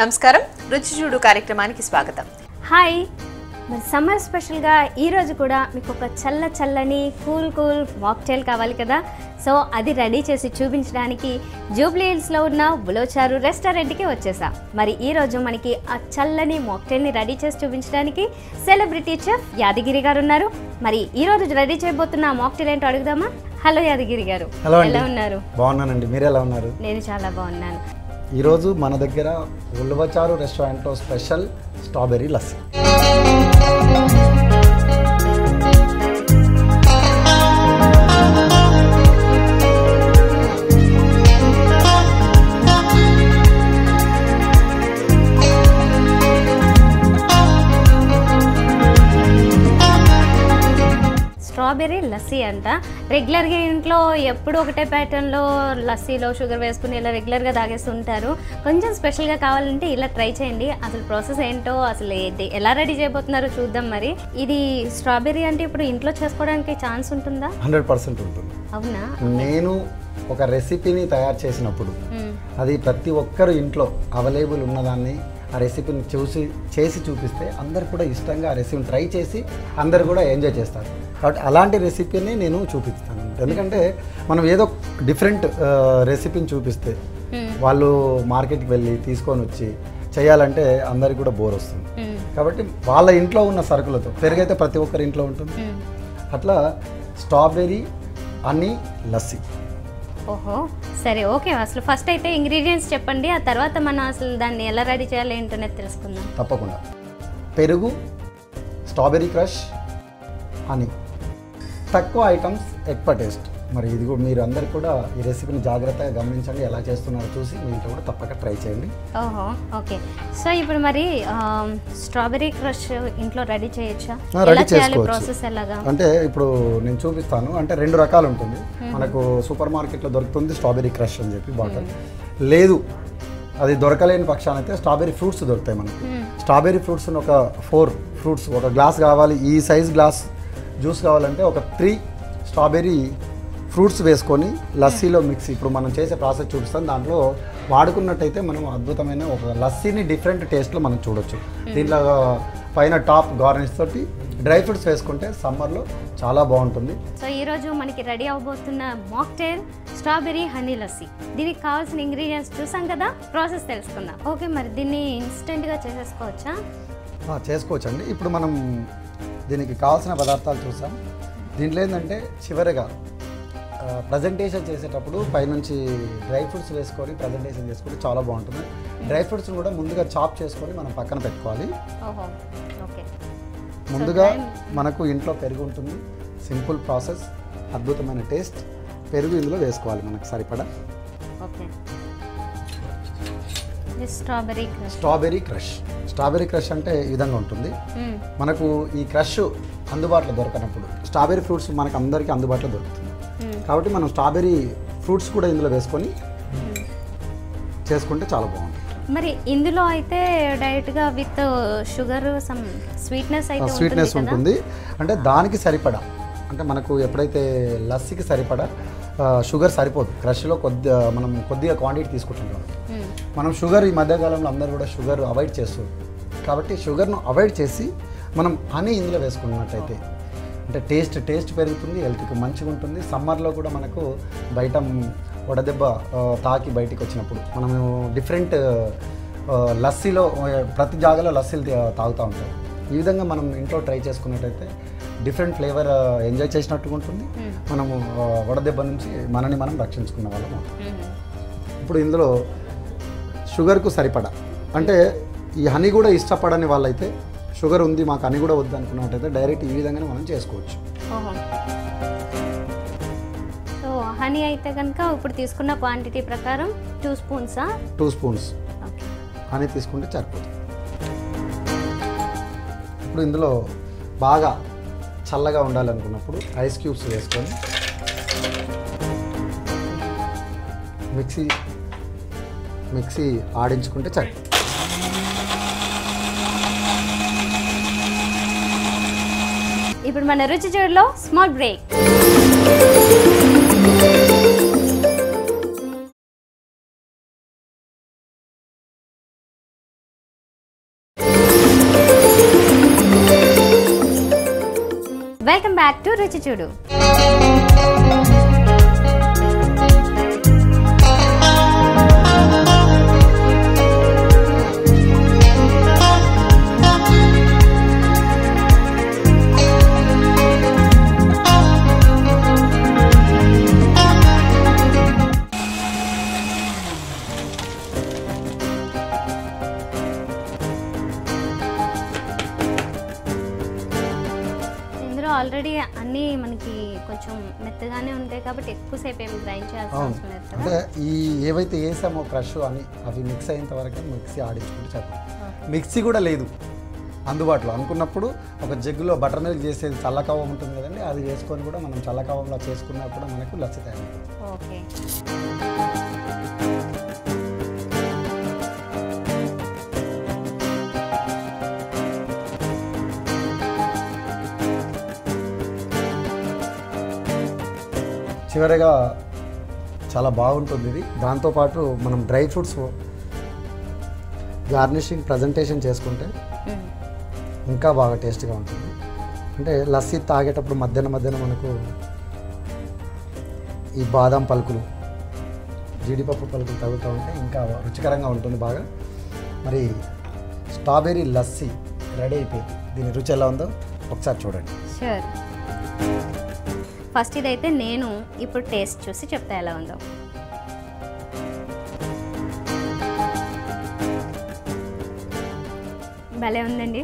నమస్కారం రుచి చూడు కార్యక్రమానికి స్వాగతం. హాయ్, మరి సమ్మర్ స్పెషల్గా ఈరోజు కూడా మీకు ఒక చల్లని కూల్ మాక్టైల్ కావాలి కదా. సో అది రెడీ చేసి చూపించడానికి జూబ్లీ హిల్స్లో ఉన్న బులోచారు రెస్టారెంట్కి వచ్చేసా. మరి ఈరోజు మనకి ఆ చల్లని మాక్టైల్ని రెడీ చేసి చూపించడానికి సెలబ్రిటీ చెఫ్ యాదగిరి గారు ఉన్నారు. మరి ఈరోజు రెడీ చేయబోతున్న మాక్టైల్ ఏంటో అడుగుదామా? హలో యాదగిరి గారు, ఎలా ఉన్నారు? బాగున్నానండి, మీరు ఎలా ఉన్నారు? నేను చాలా బాగున్నాను. ఈరోజు మన దగ్గర ఉల్వచారు రెస్టారెంట్లో special strawberry lassi. Strawberry lassi అంట. రెగ్యులర్గా ఇంట్లో ఎప్పుడు ఒకటే ప్యాటర్న్లో లస్సీలో షుగర్ వేసుకుని ఇలా రెగ్యులర్గా తాగేస్తుంటారు. కొంచెం స్పెషల్గా కావాలంటే ఇలా ట్రై చేయండి. అసలు ప్రాసెస్ ఏంటో, అసలు ఎలా రెడీ చేయబోతున్నారో చూద్దాం. మరి ఇది స్ట్రాబెర్రీ అంటే ఇప్పుడు ఇంట్లో చేసుకోవడానికి ఛాన్స్ ఉంటుందా? 100% ఉంటుంది. అవునా? నేను ఒక రెసిపీని తయారు చేసినప్పుడు అది ప్రతి ఒక్కరు ఇంట్లో అవైలబుల్ ఉన్నదాన్ని ఆ రెసిపీని చేసి చూపిస్తే అందరు కూడా ఇష్టంగా ఆ రెసిపీని ట్రై చేసి అందరు కూడా ఎంజాయ్ చేస్తారు. కాబట్టి అలాంటి రెసిపీని నేను చూపిస్తాను. ఎందుకంటే మనం ఏదో డిఫరెంట్ రెసిపీని చూపిస్తే వాళ్ళు మార్కెట్కి వెళ్ళి తీసుకొని వచ్చి చేయాలంటే అందరికి కూడా బోర్ వస్తుంది. కాబట్టి వాళ్ళ ఇంట్లో ఉన్న సరుకులతో, పెరుగైతే ప్రతి ఒక్కరి ఇంట్లో ఉంటుంది, అట్లా స్ట్రాబెర్రీ హనీ లస్సీ. ఓహో, సరే, ఓకే. అసలు ఫస్ట్ అయితే ఇంగ్రీడియంట్స్ చెప్పండి, ఆ తర్వాత మనం అసలు దాన్ని ఎలా రెడీ చేయాలి ఏంటనే తెలుసుకుందాం. తప్పకుండా. పెరుగు, స్ట్రాబెర్రీ క్రష్, హనీ, తక్కువ ఐటమ్స్, ఎక్కువ టేస్ట్. మరి ఇది కూడా మీరు అందరు కూడా ఈ రెసిపీని జాగ్రత్తగా గమనించండి, ఎలా చేస్తున్నారో చూసి మీ ఇంట్లో కూడా తప్పక ట్రై చేయండి. ఓహో, ఓకే. సో ఇప్పుడు మరి స్ట్రాబెర్రీ క్రష్ ఇంట్లో రెడీ చేయొచ్చా? రెడీ చేసుకోవచ్చు. ప్రాసెస్ ఎలాగా అంటే ఇప్పుడు నేను చూపిస్తాను. అంటే 2 రకాలు ఉంటుంది. మనకు సూపర్ మార్కెట్లో దొరుకుతుంది స్ట్రాబెర్రీ క్రష్ అని చెప్పి బాటిల్. లేదు అది దొరకలేని పక్షాన అయితే స్ట్రాబెర్రీ ఫ్రూట్స్ దొరుకుతాయి మనకు. స్ట్రాబెర్రీ ఫ్రూట్స్ ఒక 4 ఫ్రూట్స్, ఒక గ్లాస్ కావాలి, ఈ సైజ్ గ్లాస్ జ్యూస్ కావాలంటే ఒక 3 స్ట్రాబెర్రీ ఫ్రూట్స్ వేసుకొని లస్సీలో మిక్స్, ఇప్పుడు మనం చేసే ప్రాసెస్ చూపిస్తాం. దాంట్లో వాడుకున్నట్టయితే మనం అద్భుతమైన ఒక లస్సీని డిఫరెంట్ టేస్ట్లో మనం చూడొచ్చు. దీంట్లో పైన టాప్ గార్నిష్ తోటి డ్రై ఫ్రూట్స్ వేసుకుంటే సమ్మర్లో చాలా బాగుంటుంది. సో ఈరోజు మనకి రెడీ అవబోతున్న మాక్టైల్ స్ట్రాబెర్రీ హనీ లస్సీ. దీనికి కావాల్సిన ఇంగ్రీడియంట్స్ చూసాం కదా, ప్రాసెస్ తెలుసుకుందాం. ఓకే, మరి దీన్ని ఇన్స్టెంట్గా చేసేసుకోవచ్చా? చేసుకోవచ్చండి. ఇప్పుడు మనం దీనికి కావాల్సిన పదార్థాలు చూసాం. దీంట్లో ఏంటంటే చివరిగా ప్రజెంటేషన్ చేసేటప్పుడు పైనుంచి డ్రై ఫ్రూట్స్ వేసుకొని ప్రజెంటేషన్ చేసుకుంటే చాలా బాగుంటుంది. డ్రై ఫ్రూట్స్ని కూడా ముందుగా చాప్ చేసుకొని మనం పక్కన పెట్టుకోవాలి. ముందుగా మనకు ఇంట్లో పెరుగు ఉంటుంది, సింపుల్ ప్రాసెస్, అద్భుతమైన టేస్ట్. పెరుగు ఇందులో వేసుకోవాలి మనకు సరిపడా. స్ట్రాబెర్రీ క్రష్ అంటే ఈ విధంగా ఉంటుంది. మనకు ఈ క్రష్ అందుబాటులో దొరకనప్పుడు స్ట్రాబెర్రీ ఫ్రూట్స్ మనకు అందరికీ అందుబాటులో దొరుకుతుంది. కాబట్టి మనం స్ట్రాబెర్రీ ఫ్రూట్స్ కూడా ఇందులో వేసుకొని చేసుకుంటే చాలా బాగుంటుంది. మరి ఇందులో అయితే డైరెక్ట్గా విత్ షుగర్ సమ్ స్వీట్నెస్ ఉంటుంది. అంటే దానికి సరిపడా, అంటే మనకు ఎప్పుడైతే లస్సీకి సరిపడా షుగర్ సరిపోదు. క్రష్లో మనం కొద్దిగా క్వాంటిటీ తీసుకుంటున్నాం. మనం షుగర్ ఈ మధ్యకాలంలో అందరూ కూడా షుగర్ అవాయిడ్ చేస్తుంది. కాబట్టి షుగర్ను అవాయిడ్ చేసి మనం హనీ ఇందులో వేసుకున్నట్టయితే అంటే టేస్ట్ పెరుగుతుంది, హెల్త్కి మంచిగా ఉంటుంది. సమ్మర్లో కూడా మనకు బయట వడదెబ్బ తాకి బయటికి వచ్చినప్పుడు మనము డిఫరెంట్ లస్సీలో ప్రతి జాగాలో లస్సీలు తాగుతూ ఉంటాం. ఈ విధంగా మనం ఇంట్లో ట్రై చేసుకున్నట్టయితే డిఫరెంట్ ఫ్లేవర్ ఎంజాయ్ చేసినట్టుగా ఉంటుంది. మనము వడదెబ్బ నుంచి మనని మనం రక్షించుకున్న వాళ్ళం అవుతాం. ఇప్పుడు ఇందులో షుగర్కు సరిపడా, అంటే ఈ హనీ కూడా ఇష్టపడని వాళ్ళైతే, షుగర్ ఉంది మాకు హనీ కూడా వద్దు అనుకున్నట్టయితే డైరెక్ట్ ఈ విధంగానే మనం చేసుకోవచ్చు. సో హనీ అయితే కనుక ఇప్పుడు తీసుకున్న క్వాంటిటీ ప్రకారం 2 స్పూన్సా? 2 స్పూన్స్ హనీ తీసుకుంటే సరిపోతుంది. ఇప్పుడు ఇందులో బాగా చల్లగా ఉండాలనుకున్నప్పుడు ఐస్ క్యూబ్స్ వేసుకొని మిక్సీ ఆడించుకుంటే సరిపోతుంది. ఇప్పుడు మన రుచి చూడలో small break. Welcome back to Ruchi Chudu. Already అన్నీ మనకి కొంచెం మెత్తగానే ఉంటాయి కాబట్టి ఎక్కువసేపు ఏమి గ్రైండ్ చేయాల్సిన అవసరం లేదు కదా. అంటే ఈ ఏవైతే వేసామో క్రష్ అని అవి మిక్స్ అయ్యేంత వరకు మిక్సీ ఆడించుకుంటే చెప్పండి. మిక్సీ కూడా లేదు అందుబాటులో అనుకున్నప్పుడు ఒక జగ్గులో బటర్ మిల్క్ చేసేది చల్లకవ్వం ఉంటుంది కదండి, అది వేసుకొని కూడా మనం చల్లకవ్వంలో చేసుకున్నా కూడా మనకు లస్సీ తయారవుతుంది. ఓకే. చివరిగా చాలా బాగుంటుంది ఇది. దాంతోపాటు మనం డ్రై ఫ్రూట్స్ గార్నిషింగ్ ప్రజెంటేషన్ చేసుకుంటే ఇంకా బాగా టేస్ట్గా ఉంటుంది. అంటే లస్సీ తాగేటప్పుడు మధ్యాహ్నం మనకు ఈ బాదం పలుకులు, జీడిపప్పు పలుకులు తగులుతూ ఉంటే ఇంకా రుచికరంగా ఉంటుంది బాగా. మరి స్ట్రాబెర్రీ లస్సీ రెడీ అయిపోయింది. దీని రుచి ఎలా ఉందో ఒకసారి చూడండి. షూర్. ఫస్ట్ ఇదైతే నేను ఇప్పుడు టేస్ట్ చూసి చెప్తా ఎలా ఉందో. భలే ఉందండి.